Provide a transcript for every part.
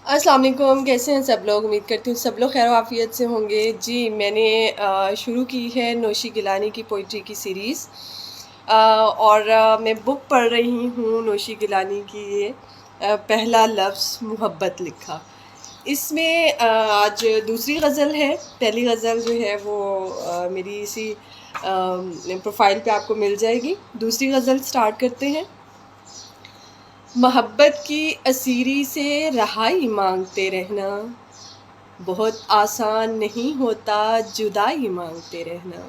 السلام علیکم، کیسے ہیں سب لوگ؟ امید کرتی ہوں سب لوگ خیر و عافیت سے ہوں گے۔ جی میں نے شروع کی ہے نوشی گیلانی کی پوئٹری کی سیریز، اور میں بک پڑھ رہی ہوں نوشی گیلانی کی یہ پہلا لفظ محبت لکھا۔ اس میں آج دوسری غزل ہے۔ پہلی غزل جو ہے وہ میری اسی پروفائل پہ آپ کو مل جائے گی۔ دوسری غزل سٹارٹ کرتے ہیں۔ محبت کی اسیری سے رہائی مانگتے رہنا، بہت آسان نہیں ہوتا جدائی مانگتے رہنا۔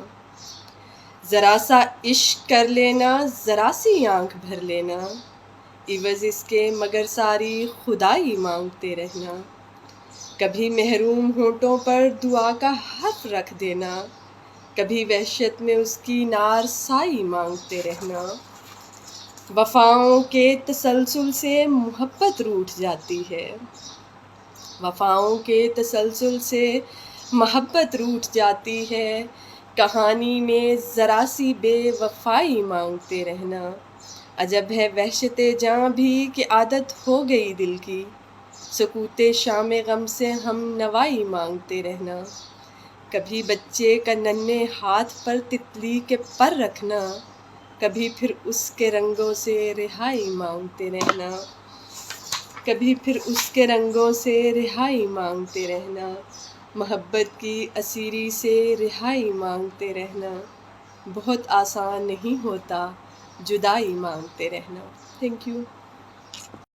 ذرا سا عشق کر لینا، ذرا سی آنکھ بھر لینا، عوض اس کے مگر ساری خدائی مانگتے رہنا۔ کبھی محروم ہونٹوں پر دعا کا حرف رکھ دینا، کبھی وحشت میں اس کی نار سائی مانگتے رہنا۔ وفاؤں کے تسلسل سے محبت روٹھ جاتی ہے، وفاؤں کے تسلسل سے محبت روٹھ جاتی ہے، کہانی میں ذرا سی بے وفائی مانگتے رہنا۔ عجب ہے وحشت جاں بھی کہ عادت ہو گئی دل کی، سکوت شام غم سے ہم نوائی مانگتے رہنا۔ کبھی بچے کا ننھے ہاتھ پر تتلی کے پر رکھنا، کبھی پھر اس کے رنگوں سے رہائی مانگتے رہنا، کبھی پھر اس کے رنگوں سے رہائی مانگتے رہنا۔ محبت کی اسیری سے رہائی مانگتے رہنا، بہت آسان نہیں ہوتا جدائی مانگتے رہنا۔ Thank you.